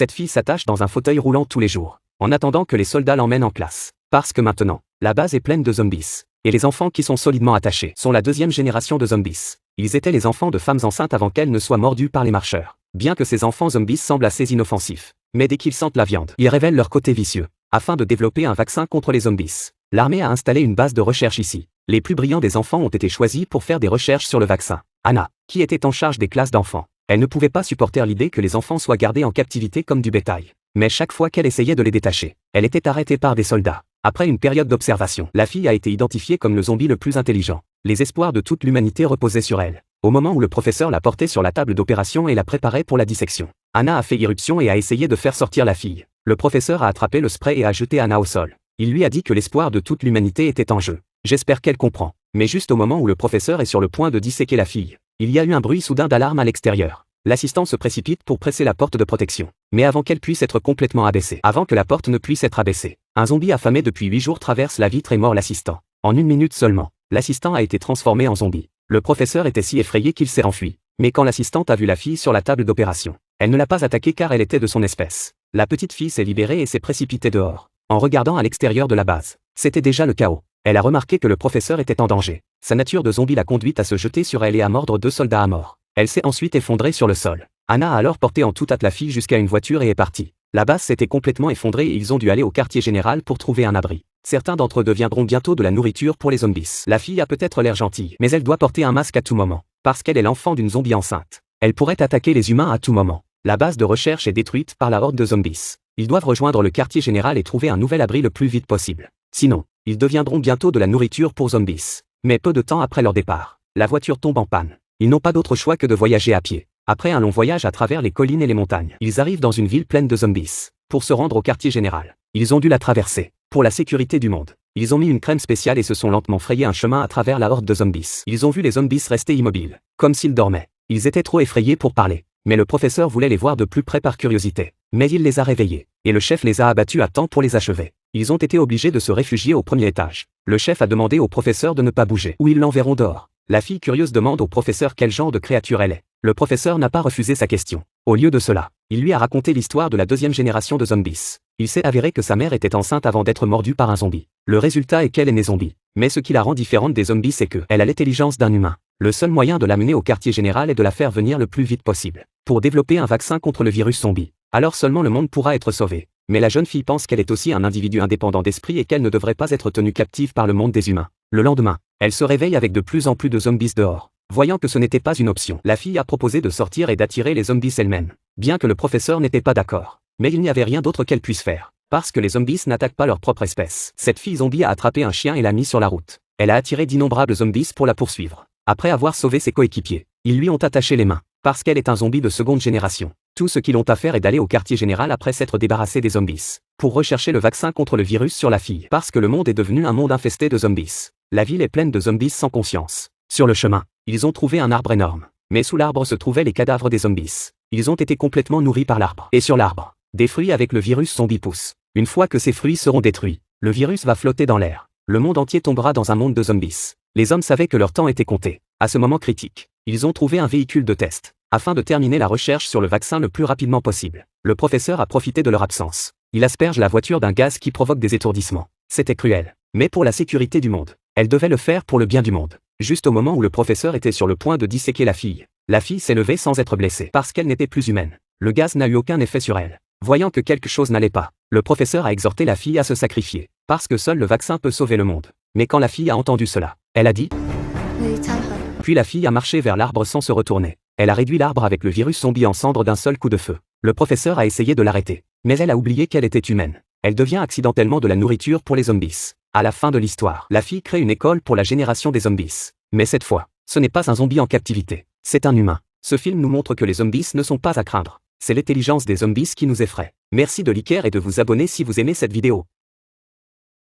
Cette fille s'attache dans un fauteuil roulant tous les jours, en attendant que les soldats l'emmènent en classe. Parce que maintenant, la base est pleine de zombies. Et les enfants qui sont solidement attachés sont la deuxième génération de zombies. Ils étaient les enfants de femmes enceintes avant qu'elles ne soient mordues par les marcheurs. Bien que ces enfants zombies semblent assez inoffensifs, mais dès qu'ils sentent la viande, ils révèlent leur côté vicieux. Afin de développer un vaccin contre les zombies, l'armée a installé une base de recherche ici. Les plus brillants des enfants ont été choisis pour faire des recherches sur le vaccin. Anna, qui était en charge des classes d'enfants, elle ne pouvait pas supporter l'idée que les enfants soient gardés en captivité comme du bétail. Mais chaque fois qu'elle essayait de les détacher, elle était arrêtée par des soldats. Après une période d'observation, la fille a été identifiée comme le zombie le plus intelligent. Les espoirs de toute l'humanité reposaient sur elle. Au moment où le professeur l'a portée sur la table d'opération et l'a préparée pour la dissection, Anna a fait irruption et a essayé de faire sortir la fille. Le professeur a attrapé le spray et a jeté Anna au sol. Il lui a dit que l'espoir de toute l'humanité était en jeu. J'espère qu'elle comprend. Mais juste au moment où le professeur est sur le point de disséquer la fille, il y a eu un bruit soudain d'alarme à l'extérieur. L'assistant se précipite pour presser la porte de protection. Mais avant qu'elle puisse être complètement abaissée, avant que la porte ne puisse être abaissée, un zombie affamé depuis 8 jours traverse la vitre et mord l'assistant. En 1 minute seulement, l'assistant a été transformé en zombie. Le professeur était si effrayé qu'il s'est enfui. Mais quand l'assistante a vu la fille sur la table d'opération, elle ne l'a pas attaquée car elle était de son espèce. La petite fille s'est libérée et s'est précipitée dehors. En regardant à l'extérieur de la base, c'était déjà le chaos. Elle a remarqué que le professeur était en danger. Sa nature de zombie l'a conduite à se jeter sur elle et à mordre 2 soldats à mort. Elle s'est ensuite effondrée sur le sol. Anna a alors porté en toute hâte la fille jusqu'à une voiture et est partie. La base s'était complètement effondrée et ils ont dû aller au quartier général pour trouver un abri. Certains d'entre eux deviendront bientôt de la nourriture pour les zombies. La fille a peut-être l'air gentille, mais elle doit porter un masque à tout moment, parce qu'elle est l'enfant d'une zombie enceinte. Elle pourrait attaquer les humains à tout moment. La base de recherche est détruite par la horde de zombies. Ils doivent rejoindre le quartier général et trouver un nouvel abri le plus vite possible. Sinon, ils deviendront bientôt de la nourriture pour zombies. Mais peu de temps après leur départ, la voiture tombe en panne. Ils n'ont pas d'autre choix que de voyager à pied. Après un long voyage à travers les collines et les montagnes, ils arrivent dans une ville pleine de zombies. Pour se rendre au quartier général, ils ont dû la traverser. Pour la sécurité du monde, ils ont mis une crème spéciale et se sont lentement frayé un chemin à travers la horde de zombies. Ils ont vu les zombies rester immobiles, comme s'ils dormaient. Ils étaient trop effrayés pour parler. Mais le professeur voulait les voir de plus près par curiosité. Mais il les a réveillés, et le chef les a abattus à temps pour les achever. Ils ont été obligés de se réfugier au premier étage. Le chef a demandé au professeur de ne pas bouger, ou ils l'enverront dehors. La fille curieuse demande au professeur quel genre de créature elle est. Le professeur n'a pas refusé sa question. Au lieu de cela, il lui a raconté l'histoire de la deuxième génération de zombies. Il s'est avéré que sa mère était enceinte avant d'être mordue par un zombie. Le résultat est qu'elle est née zombie. Mais ce qui la rend différente des zombies c'est qu'elle a l'intelligence d'un humain. Le seul moyen de l'amener au quartier général est de la faire venir le plus vite possible. Pour développer un vaccin contre le virus zombie. Alors seulement le monde pourra être sauvé. Mais la jeune fille pense qu'elle est aussi un individu indépendant d'esprit et qu'elle ne devrait pas être tenue captive par le monde des humains. Le lendemain, elle se réveille avec de plus en plus de zombies dehors. Voyant que ce n'était pas une option, la fille a proposé de sortir et d'attirer les zombies elle-même. Bien que le professeur n'était pas d'accord. Mais il n'y avait rien d'autre qu'elle puisse faire. Parce que les zombies n'attaquent pas leur propre espèce. Cette fille zombie a attrapé un chien et l'a mis sur la route. Elle a attiré d'innombrables zombies pour la poursuivre. Après avoir sauvé ses coéquipiers, ils lui ont attaché les mains. Parce qu'elle est un zombie de seconde génération. Tout ce qu'ils ont à faire est d'aller au quartier général après s'être débarrassé des zombies. Pour rechercher le vaccin contre le virus sur la fille. Parce que le monde est devenu un monde infesté de zombies. La ville est pleine de zombies sans conscience. Sur le chemin, ils ont trouvé un arbre énorme. Mais sous l'arbre se trouvaient les cadavres des zombies. Ils ont été complètement nourris par l'arbre. Et sur l'arbre, des fruits avec le virus zombie poussent. Une fois que ces fruits seront détruits, le virus va flotter dans l'air. Le monde entier tombera dans un monde de zombies. Les hommes savaient que leur temps était compté. À ce moment critique, ils ont trouvé un véhicule de test. Afin de terminer la recherche sur le vaccin le plus rapidement possible, le professeur a profité de leur absence. Il asperge la voiture d'un gaz qui provoque des étourdissements. C'était cruel. Mais pour la sécurité du monde, elle devait le faire pour le bien du monde. Juste au moment où le professeur était sur le point de disséquer la fille s'est levée sans être blessée parce qu'elle n'était plus humaine. Le gaz n'a eu aucun effet sur elle. Voyant que quelque chose n'allait pas, le professeur a exhorté la fille à se sacrifier, parce que seul le vaccin peut sauver le monde. Mais quand la fille a entendu cela, elle a dit « Puis la fille a marché vers l'arbre sans se retourner. Elle a réduit l'arbre avec le virus zombie en cendres d'un seul coup de feu. Le professeur a essayé de l'arrêter, mais elle a oublié qu'elle était humaine. Elle devient accidentellement de la nourriture pour les zombies. À la fin de l'histoire, la fille crée une école pour la génération des zombies. Mais cette fois, ce n'est pas un zombie en captivité, c'est un humain. Ce film nous montre que les zombies ne sont pas à craindre. C'est l'intelligence des zombies qui nous effraie. Merci de liker et de vous abonner si vous aimez cette vidéo.